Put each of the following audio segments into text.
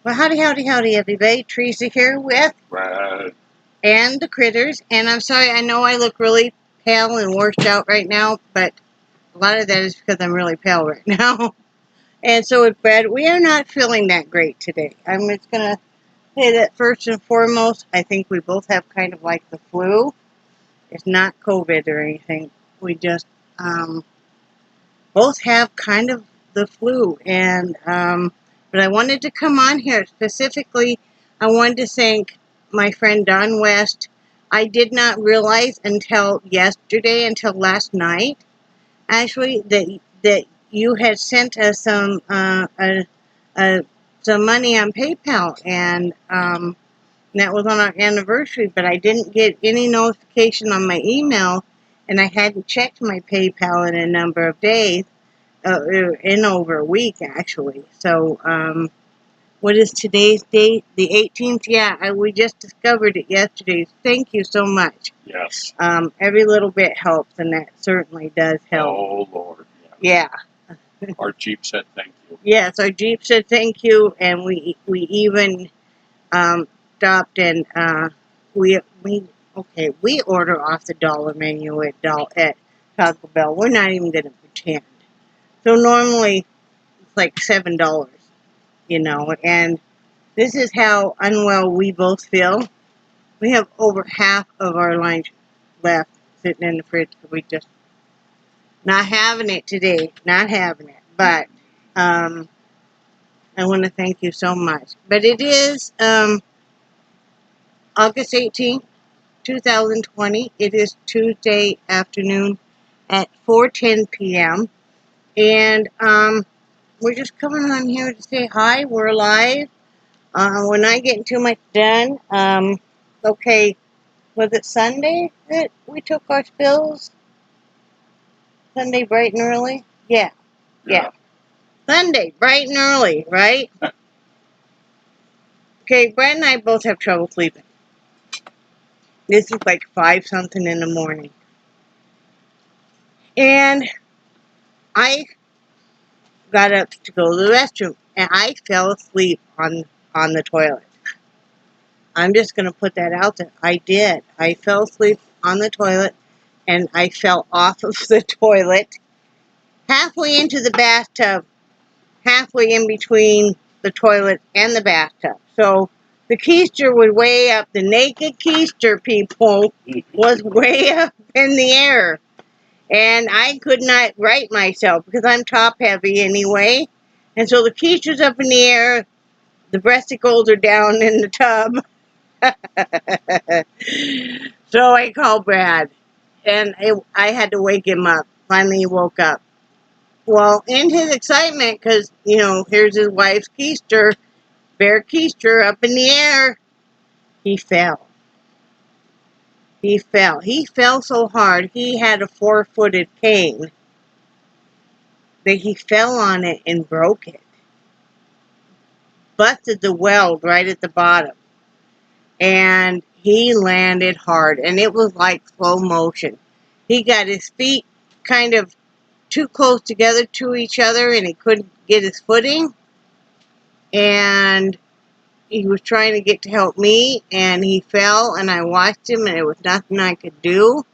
Well, howdy, howdy, howdy, everybody. Theresa here with Right. and the critters. And I'm sorry, I know I look really pale and washed out right now, but a lot of that is because I'm really pale right now. And so with Brad, we are not feeling that great today. I'm just going to say that first and foremost, I think we both have kind of like the flu. It's not COVID or anything. We just both have kind of the flu. And but I wanted to come on here specifically. I wanted to thank my friend Don West. I did not realize until yesterday, until last night, actually, that you had sent us some money on PayPal, and that was on our anniversary. But I didn't get any notification on my email, and I hadn't checked my PayPal in a number of days. In over a week, actually. So, what is today's date? The 18th? Yeah, we just discovered it yesterday. Thank you so much. Yes. Every little bit helps, and that certainly does help. Oh, Lord. Yeah. Our Jeep said thank you. Yes, our Jeep said thank you, and we even stopped and we order off the dollar menu at Taco Bell. We're not even going to pretend. So normally it's like $7, and this is how unwell we both feel. We have over half of our lunch left sitting in the fridge. So we just not having it today. Not having it. But I want to thank you so much. But it is August 18th, 2020. It is Tuesday afternoon at 4:10 p.m. And we're just coming on here to say hi. We're live. We're not getting too much done. Okay, was it Sunday that we took our spills? Sunday bright and early? Yeah. Sunday, bright and early, right? Okay, Brad and I both have trouble sleeping. This is like 5 something in the morning. And I got up to go to the restroom, and I fell asleep on the toilet. I'm just going to put that out there. I did. I fell asleep on the toilet, and I fell off of the toilet halfway into the bathtub, halfway in between the toilet and the bathtub. So the keister was way up. The naked keister, people, was way up in the air. And I could not right myself because I'm top heavy anyway. And so the keister's up in the air. The breasticles are down in the tub. So I called Brad, and I had to wake him up. Finally, he woke up. Well, in his excitement, because, here's his wife's keister, bare keister up in the air, he fell. He fell. He fell so hard, he had a 4-footed cane that he fell on it and broke it. Busted the weld right at the bottom. And he landed hard, and it was like slow motion. He got his feet kind of too close together to each other, and he couldn't get his footing. And he was trying to get to help me, and he fell, and I watched him, and there was nothing I could do.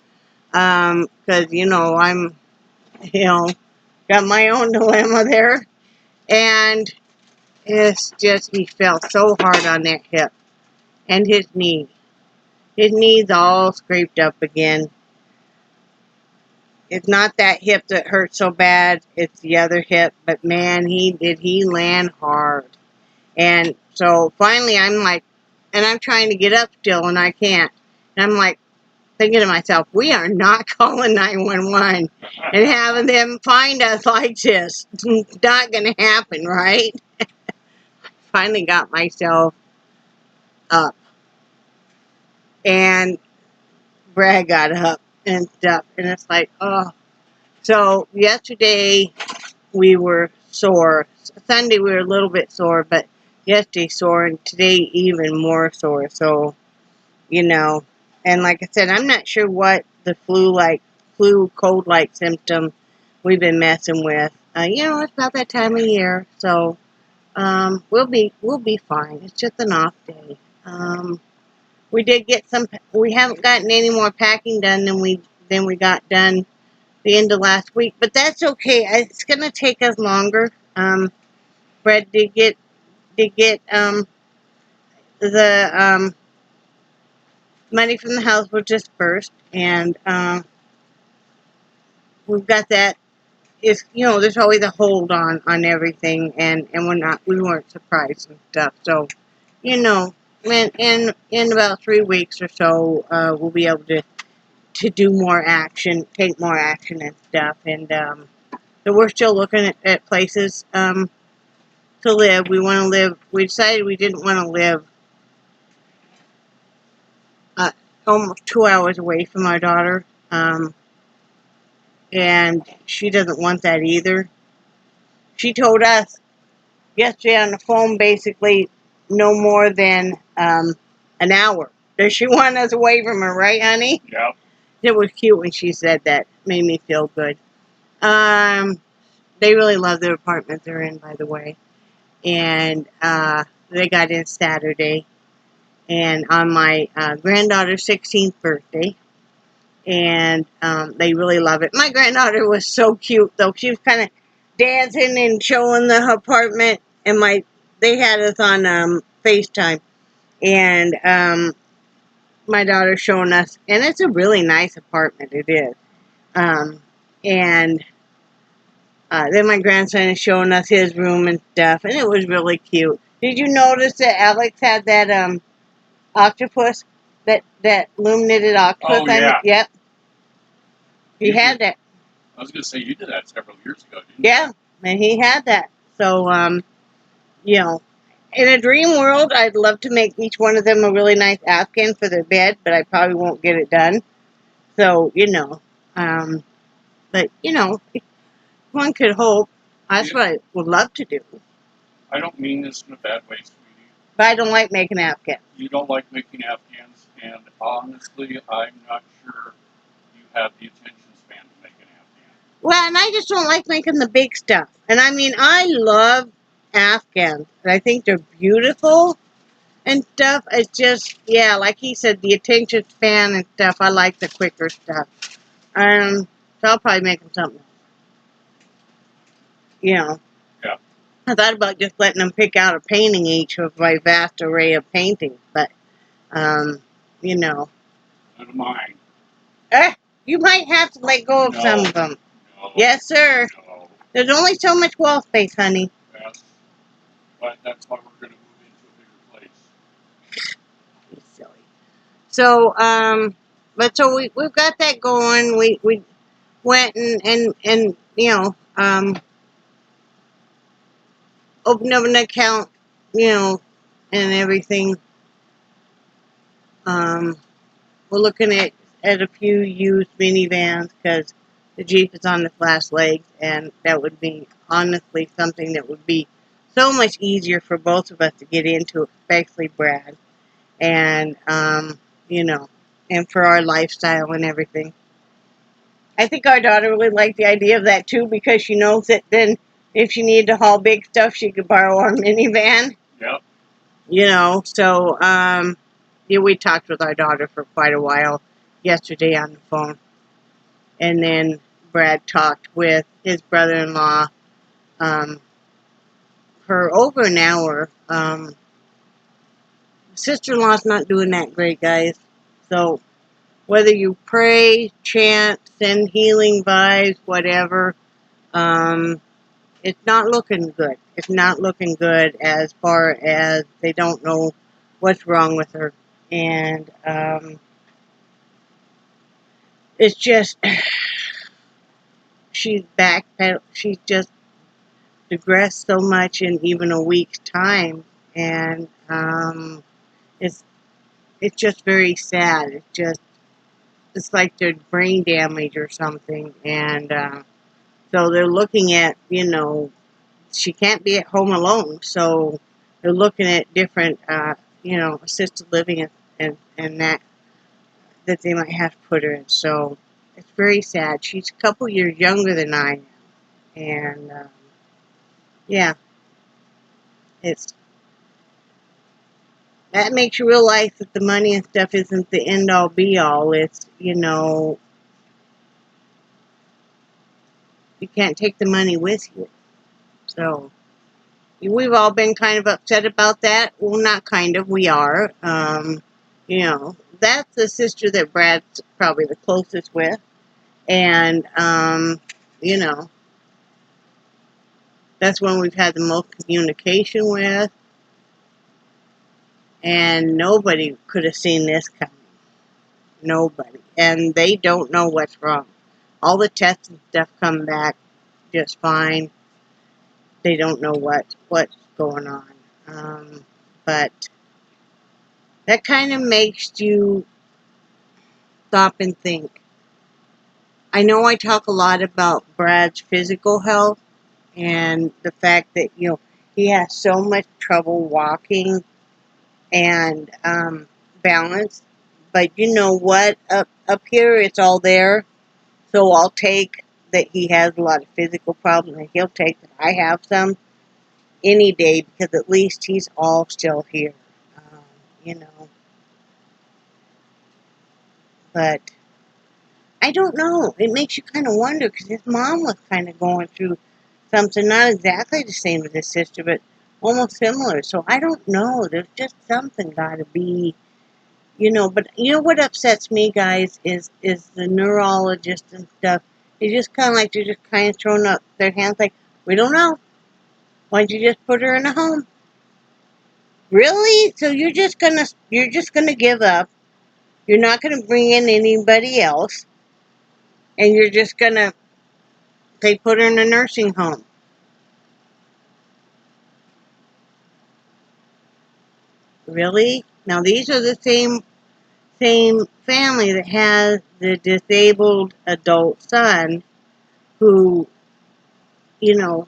Because, I'm, got my own dilemma there. And it's just, he fell so hard on that hip. And his knee. His knee's all scraped up again. It's not that hip that hurts so bad. It's the other hip. But, man, he land hard. And so, finally, I'm like, and I'm trying to get up still, and I can't. And I'm like, thinking to myself, we are not calling 911 and having them find us like this. It's not going to happen, right? Finally got myself up. And Brad got up and stuff. And it's like, oh. So, yesterday, we were sore. Sunday, we were a little bit sore, but yesterday sore, and today even more sore. So, and like I said, I'm not sure what the cold-like symptom we've been messing with. It's about that time of year, so we'll be fine. It's just an off day. We did get some. We haven't gotten any more packing done than we got done the end of last week, but that's okay. It's gonna take us longer. Brett did get the money from the house was dispersed, and we've got that. Is there's always a hold on everything, and we weren't surprised and stuff. So in about 3 weeks or so, we'll be able to do more action, take more action and stuff, and so we're still looking at places to live. We want to live. We decided we didn't want to live almost 2 hours away from our daughter, and she doesn't want that either. She told us yesterday on the phone, basically, no more than an hour. Does she want us away from her, right, honey? Yep. It was cute when she said that. Made me feel good. They really love the apartment they're in, by the way. And they got in Saturday, and on my granddaughter's 16th birthday, and they really love it. My granddaughter was so cute, though. She was kind of dancing and showing the apartment, and they had us on FaceTime, and my daughter's showing us, and it's a really nice apartment. It is, and then my grandson is showing us his room and stuff, and it was really cute. Did you notice that Alex had that octopus, that loom knitted octopus? Oh, yeah. Yep. He You had did. that. I was going to say, you did that several years ago, didn't you? Yeah, and he had that. So, in a dream world, I'd love to make each one of them a really nice Afghan for their bed, but I probably won't get it done. So, but, one could hope. That's what I would love to do. I don't mean this in a bad way, sweetie. But I don't like making Afghans. You don't like making Afghans, and honestly, I'm not sure you have the attention span to make an Afghan. Well, and I just don't like making the big stuff. And I mean, I love Afghans. I think they're beautiful and stuff. It's just, yeah, like he said, the attention span and stuff. I like the quicker stuff. So I'll probably make them something. Yeah. I thought about just letting them pick out a painting each of my vast array of paintings, but, None of mine. you might have to let go of some of them. No. Yes, sir. No. There's only so much wall space, honey. Yes. But that's why we're going to move into a bigger place. He's silly. So, but so we've got that going. We went and opened up an account, and everything. We're looking at a few used minivans because the Jeep is on the last legs, and that would be honestly something that would be so much easier for both of us to get into, especially Brad, and and for our lifestyle and everything. I think our daughter really liked the idea of that too, because she knows that then if she needed to haul big stuff, she could borrow our minivan. Yep. So we talked with our daughter for quite a while yesterday on the phone, and then Brad talked with his brother-in-law for over an hour. Sister-in-law's not doing that great, guys. So whether you pray, chant, send healing vibes, whatever, it's not looking good. It's not looking good as far as they don't know what's wrong with her. And it's just, she's she's just digressed so much in even a week's time. And it's just very sad. It's like there's brain damage or something. And so they're looking at, she can't be at home alone. So they're looking at different, assisted living and that they might have to put her in. So it's very sad. She's a couple years younger than I am. And, yeah. That makes you realize that the money and stuff isn't the end all be all. It's, you can't take the money with you. So, we've all been kind of upset about that. Well, not kind of, we are. That's the sister that Brad's probably the closest with. And, you know, that's one we've had the most communication with. And nobody could have seen this coming. Nobody. And they don't know what's wrong. All the tests and stuff come back just fine. They don't know what's going on. But that kind of makes you stop and think. I know I talk a lot about Brad's physical health and the fact that, he has so much trouble walking and balance. But you know what? Up here, it's all there. So I'll take that he has a lot of physical problems, and he'll take that I have some any day, because at least he's all still here. You know. But I don't know. It makes you kind of wonder, because his mom was kind of going through something, not exactly the same as his sister, but almost similar. So I don't know. There's just something got to be, But what upsets me, guys, is the neurologist and stuff. They just kind of like, they're just kind of throwing up their hands like, we don't know. Why don't you just put her in a home? Really? So you're just gonna give up. You're not gonna bring in anybody else, and you're just gonna put her in a nursing home. Really? Now these are the same family that has the disabled adult son who,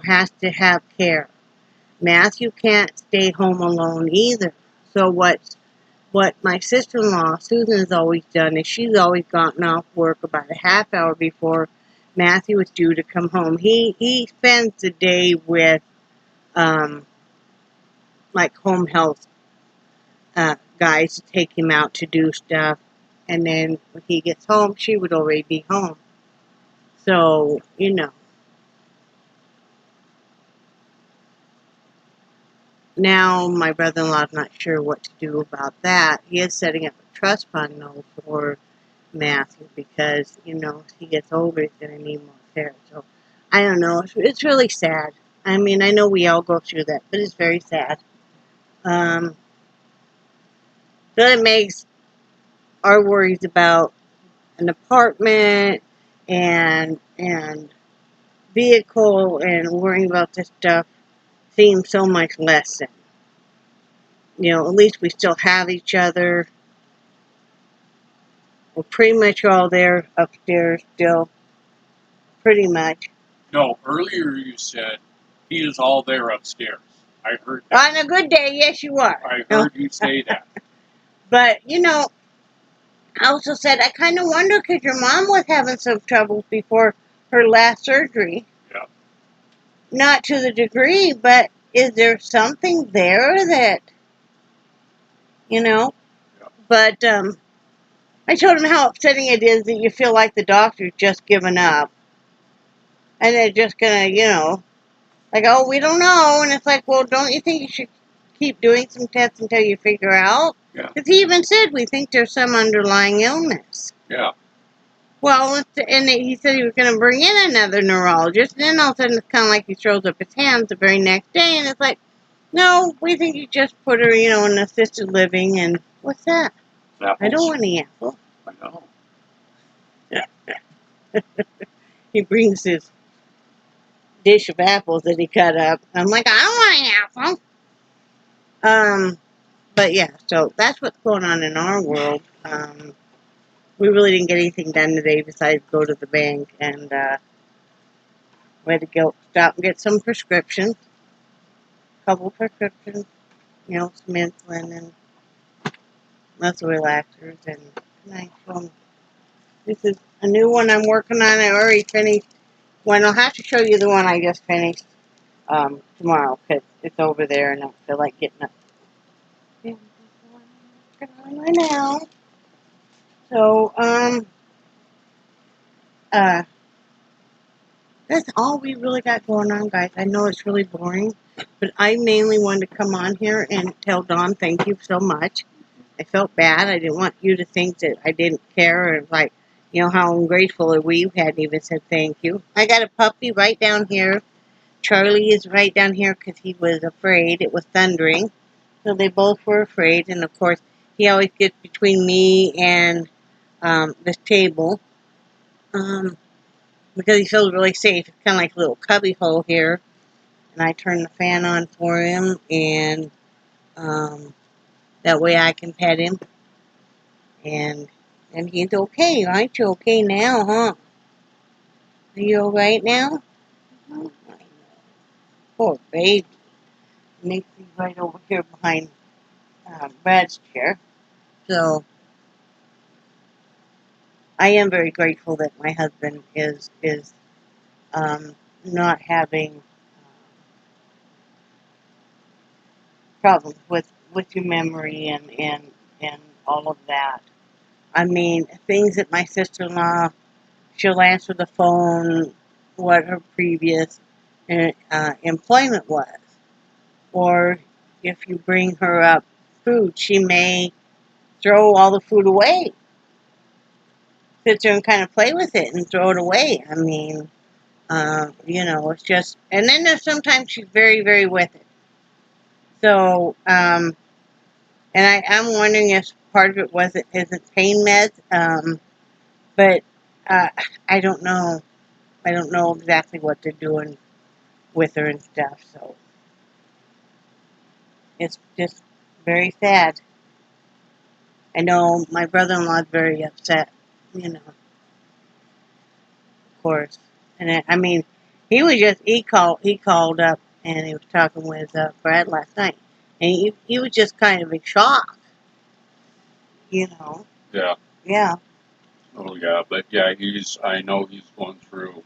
has to have care. Matthew can't stay home alone either. So what my sister-in-law, Susan, has always done is she's always gotten off work about a half hour before Matthew was due to come home. He spends the day with, like, home health guys to take him out to do stuff. And then when he gets home, she would already be home. So, now my brother-in-law's not sure what to do about that. He is setting up a trust fund, though, for Matthew, because, as he gets older, he's going to need more care. So, I don't know. It's really sad. I mean, I know we all go through that, but it's very sad. So it makes our worries about an apartment and vehicle and worrying about this stuff seem so much less than. At least we still have each other. We're pretty much all there upstairs still. Pretty much. No, earlier you said he is all there upstairs. I heard that. On a good day, yes, you are. I heard you say that. But, I also said, I kind of wonder, because your mom was having some troubles before her last surgery. Yeah. Not to the degree, but is there something there that, Yeah. But I told him how upsetting it is that you feel like the doctor's just given up. And they're just going to, like, oh, we don't know. And it's like, well, don't you think you should keep doing some tests until you figure out? Yeah. Because he even said, we think there's some underlying illness. Yeah. Well, and he said he was going to bring in another neurologist. And then all of a sudden, it's kind of like he throws up his hands the very next day. And it's like, no, we think you just put her, in assisted living. And what's that? Apples. I don't want any apple. I know. He brings his dish of apples that he cut up. I'm like, I don't want an apple. But yeah, so that's what's going on in our world. We really didn't get anything done today besides go to the bank, and we had to go stop and get some prescriptions. A couple prescriptions, some insulin and muscle relaxers, and nice one. This is a new one I'm working on. I already finished one. I'll have to show you the one I just finished. tomorrow because it's over there and I don't feel like getting up. Yeah, that's what I'm working on right now. So, that's all we really got going on, guys. I know it's really boring, but I mainly wanted to come on here and tell Dawn thank you so much. I felt bad. I didn't want you to think that I didn't care or like, how ungrateful are we. You hadn't even said thank you. I got a puppy right down here. Charlie is right down here because he was afraid. It was thundering. So they both were afraid. And of course, he always gets between me and this table. Because he feels really safe. It's kind of like a little cubby hole here. And I turn the fan on for him, and that way I can pet him. And he's okay. Aren't you okay now, huh? Are you alright now? Oh, I know. Poor baby. Makes me right over here behind Brad's chair. So I am very grateful that my husband is not having problems with your memory and all of that. I mean, things that my sister-in-law, she'll answer the phone what her previous employment was. Or if you bring her up food, she may throw all the food away. Sit there and kind of play with it and throw it away. I mean, it's just, and then there's sometimes she's very, very with it. So, and I'm wondering if part of it isn't pain meds, but I don't know. I don't know exactly what they're doing with her and stuff, so it's just very sad. I know my brother-in-law is very upset, of course. And I mean, he called up and he was talking with Brad last night, and he was just kind of in shock, Yeah. Yeah. Oh yeah, but yeah, I know he's going through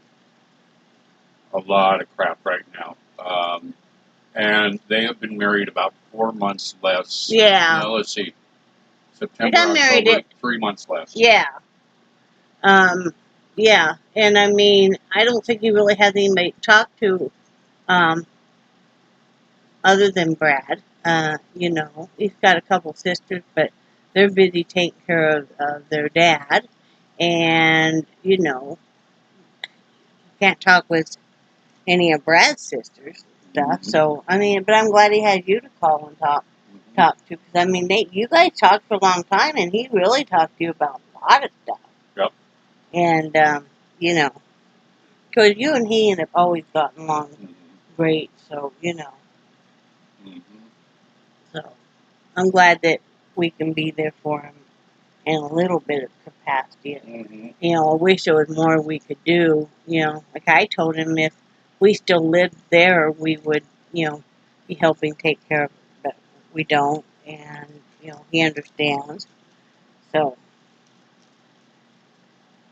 a lot of crap right now. And they have been married about 4 months less. Yeah. No, let's see. They September, got married October, 3 months less. Yeah. Yeah. And I mean, I don't think he really has anybody to talk to, other than Brad. He's got a couple sisters, but they're busy taking care of their dad. And, can't talk with any of Brad's sisters and stuff. Mm-hmm. So, I mean, but I'm glad he had you to call and talk to. Because, I mean, you guys talked for a long time, and he really talked to you about a lot of stuff. Yep. And, because you and he have always gotten along great, so, Mm-hmm. So, I'm glad that we can be there for him in a little bit of capacity. Mm-hmm. I wish there was more we could do. Like I told him if we still lived there, we would, be helping take care of it, but we don't, and, he understands. So,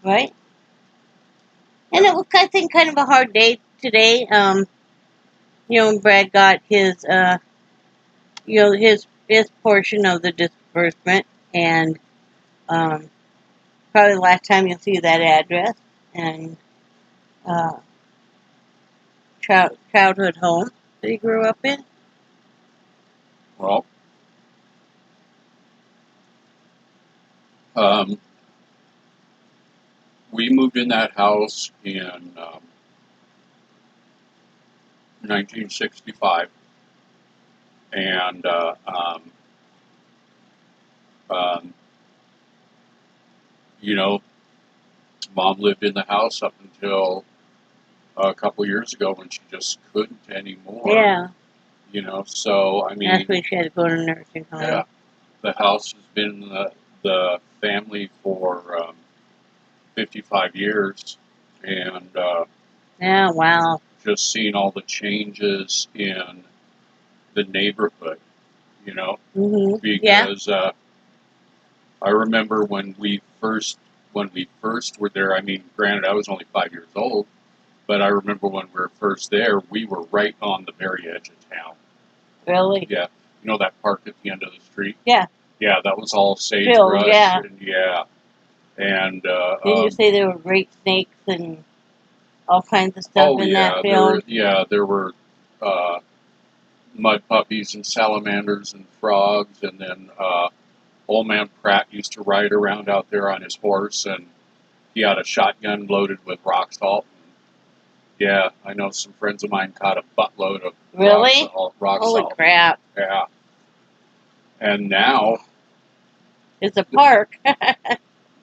right? And it was, I think, kind of a hard day today. Brad got his, his portion of the disbursement, and, probably the last time you'll see that address, and, childhood home that he grew up in. Well, we moved in that house in 1965, and um, you know, Mom lived in the house up until a couple years ago when she just couldn't anymore. Yeah. So I mean, that's when she had to go to nursing home. Yeah, the house has been the family for 55 years, and Yeah, wow. just seeing all the changes in the neighborhood, Mm-hmm. because I remember when we first were there. I mean, granted, I was only 5 years old, But I remember when we were first there, we were right on the very edge of town. Really? Yeah. You know that park at the end of the street? Yeah. Yeah, that was all sagebrush. Yeah. And yeah. And Didn't you say there were great snakes and all kinds of stuff in that field? There were mud puppies and salamanders and frogs, and then old man Pratt used to ride around out there on his horse, and he had a shotgun loaded with rock salt. Yeah, I know some friends of mine caught a buttload of Really? rock Holy salt. crap. Yeah. And now... It's a park.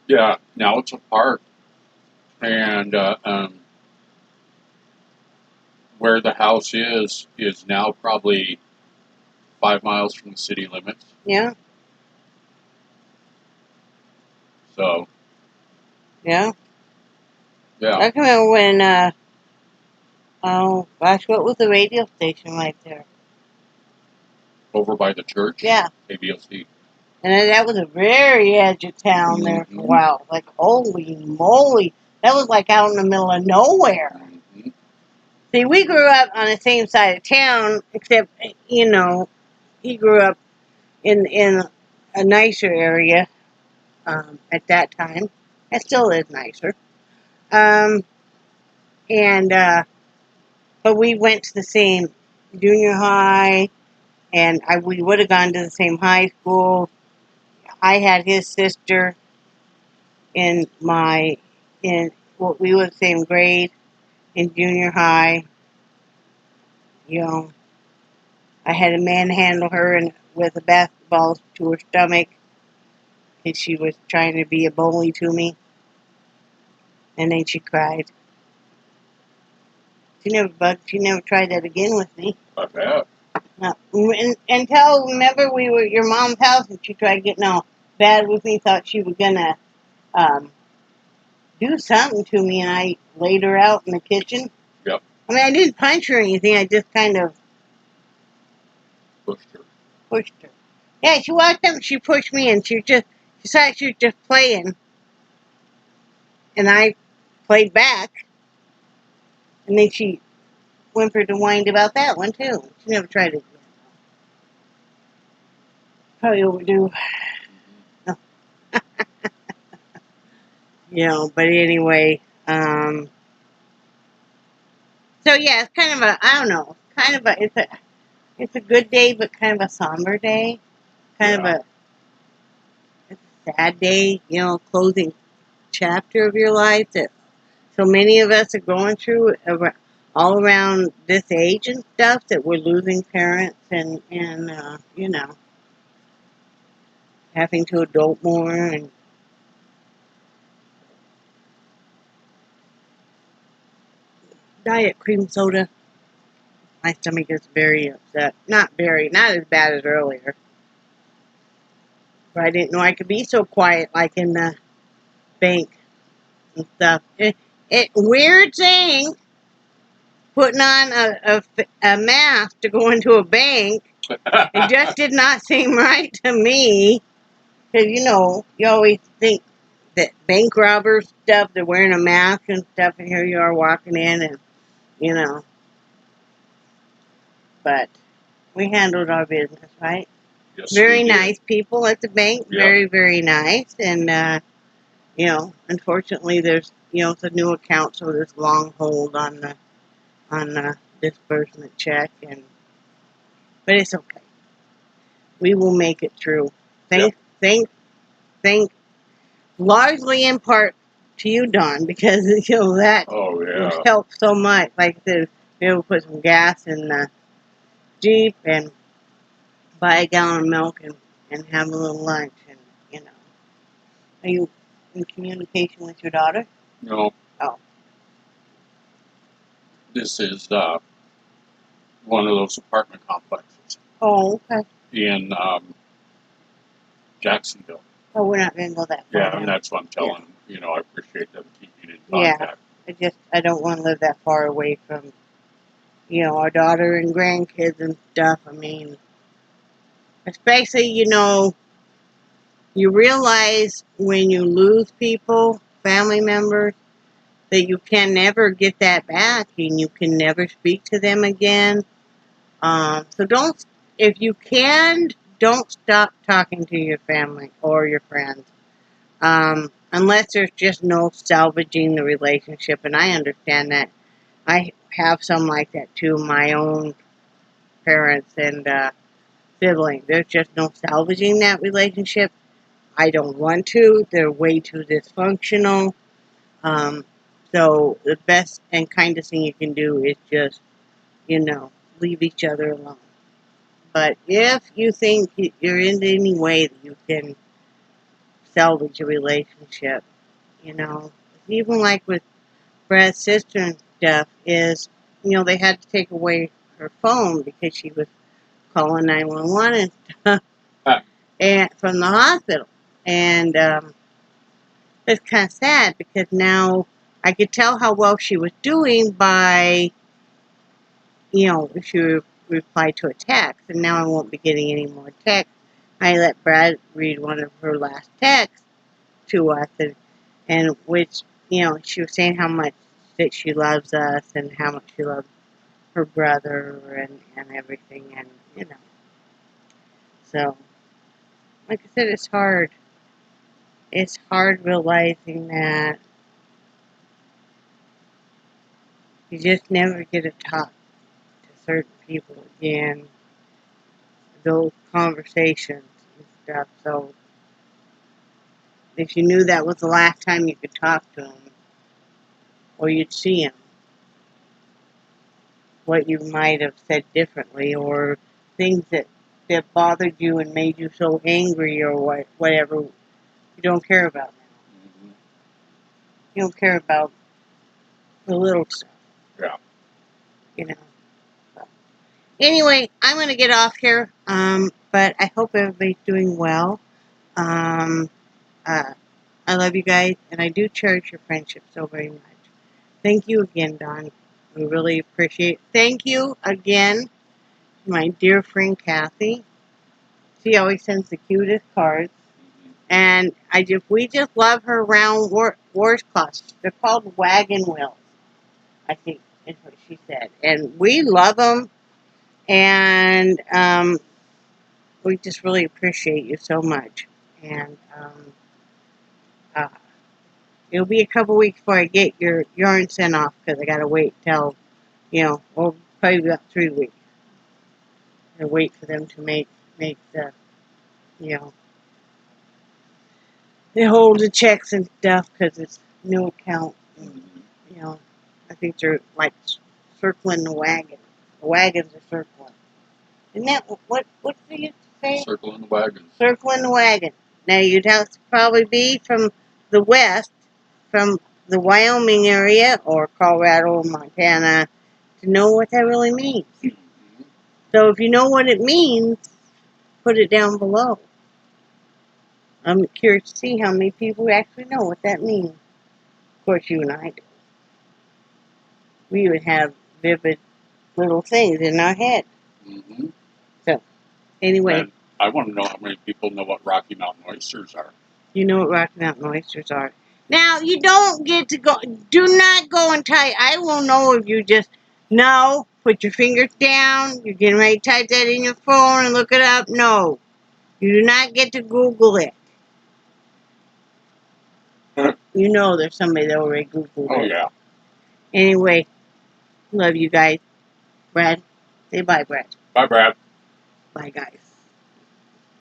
Yeah, now it's a park. And where the house is now probably 5 miles from the city limits. Yeah. So... Yeah. Yeah. I can remember when, oh gosh, what was the radio station right there? Over by the church? Yeah. KBLC. And then that was a very edge of town there for a while. Like, holy moly. That was like out in the middle of nowhere. Mm-hmm. See, we grew up on the same side of town, except, you know, he grew up in a nicer area at that time. It still is nicer. But we went to the same junior high, and we would have gone to the same high school. I had his sister in we were the same grade in junior high. You know, I had a manhandle her with a basketball to her stomach because she was trying to be a bully to me, and then she cried. She never tried that again with me. I bet. Until, remember, we were at your mom's house and she tried getting all bad with me, thought she was gonna do something to me, and I laid her out in the kitchen. Yep. I mean, I didn't punch her or anything, I just kind of pushed her. Yeah, she walked up and she pushed me, and she thought she was just playing, and I played back, and then she whimpered and whined about that one too. She never tried it again. Probably overdue. You know, but anyway, so yeah, it's kind of I don't know, it's a good day, but kind of a somber day, it's a sad day, you know, closing chapter of your life that so many of us are going through all around this age and stuff, that we're losing parents and you know, having to adult more and diet cream soda. My stomach gets very upset. Not as bad as earlier. But I didn't know I could be so quiet like in the bank and stuff. It weird thing, putting on a mask to go into a bank. It just did not seem right to me. Because, you know, you always think that bank robbers stuff, they're wearing a mask and stuff, and here you are walking in and, you know. But we handled our business, right? Yes, very nice people at the bank. Yep. Very, very nice. And, you know, unfortunately, there's, you know, it's a new account, so there's long hold on the disbursement check. But it's okay. We will make it through. Thank, largely in part to you, Don, because, you know, that helped so much. Like I said, be able to put some gas in the Jeep and buy a gallon of milk and have a little lunch. And, you know. Are you in communication with your daughter? No. Oh. This is one of those apartment complexes. Oh, okay. In Jacksonville. Oh, we're not going to go that far. Yeah, and that's what I'm telling them. You know, I appreciate them keeping in contact. Yeah, I don't want to live that far away from, you know, our daughter and grandkids and stuff. I mean, especially, you know, you realize when you lose people, family members, that you can never get that back, and you can never speak to them again. So don't, if you can, don't stop talking to your family or your friends. Unless there's just no salvaging the relationship, and I understand that. I have some like that too, my own parents and siblings. There's just no salvaging that relationship. I don't want to. They're way too dysfunctional. So the best and kindest thing you can do is just, leave each other alone. But if you think you're in any way that you can salvage a relationship, even like with Brad's sister and stuff, is, they had to take away her phone because she was calling 911 and stuff, and from the hospital. And it's kind of sad because now I could tell how well she was doing by, if she replied to a text, and now I won't be getting any more texts. I let Brad read one of her last texts to us, and which, she was saying how much that she loves us and how much she loves her brother and everything, and, so, like I said, it's hard. It's hard realizing that you just never get to talk to certain people again, those conversations and stuff. So if you knew that was the last time you could talk to them or you'd see them, what you might have said differently, or things that bothered you and made you so angry, or whatever, you don't care about now. You don't care about the little stuff. Yeah. So. Anyway, I'm going to get off here, but I hope everybody's doing well. I love you guys, and I do cherish your friendship so very much. Thank you again, Don. We really appreciate it. Thank you again to my dear friend Kathy. She always sends the cutest cards. And we just love her round washcloths. They're called wagon wheels, I think is what she said. And we love them. And we just really appreciate you so much. And it'll be a couple weeks before I get your yarn sent off, because I got to wait till, probably about 3 weeks. And wait for them to make the, they hold the checks and stuff, because it's new account. And, I think they're like circling the wagon. The wagons are circling. Isn't that what do you say? Circling the wagon. Circling the wagon. Now you'd have to probably be from the west, from the Wyoming area or Colorado, Montana, to know what that really means. So if you know what it means, put it down below. I'm curious to see how many people actually know what that means. Of course, you and I do. We would have vivid little things in our head. Mm-hmm. So, anyway. And I want to know how many people know what Rocky Mountain oysters are. You know what Rocky Mountain oysters are. Now, you don't get to go, do not go and type. I will know if you just, no, put your fingers down, you're getting ready to type that in your phone and look it up. No, you do not get to Google it. You know there's somebody that already Googled it. Oh, yeah. Anyway, love you guys. Brad, say bye, Brad. Bye, Brad. Bye, guys.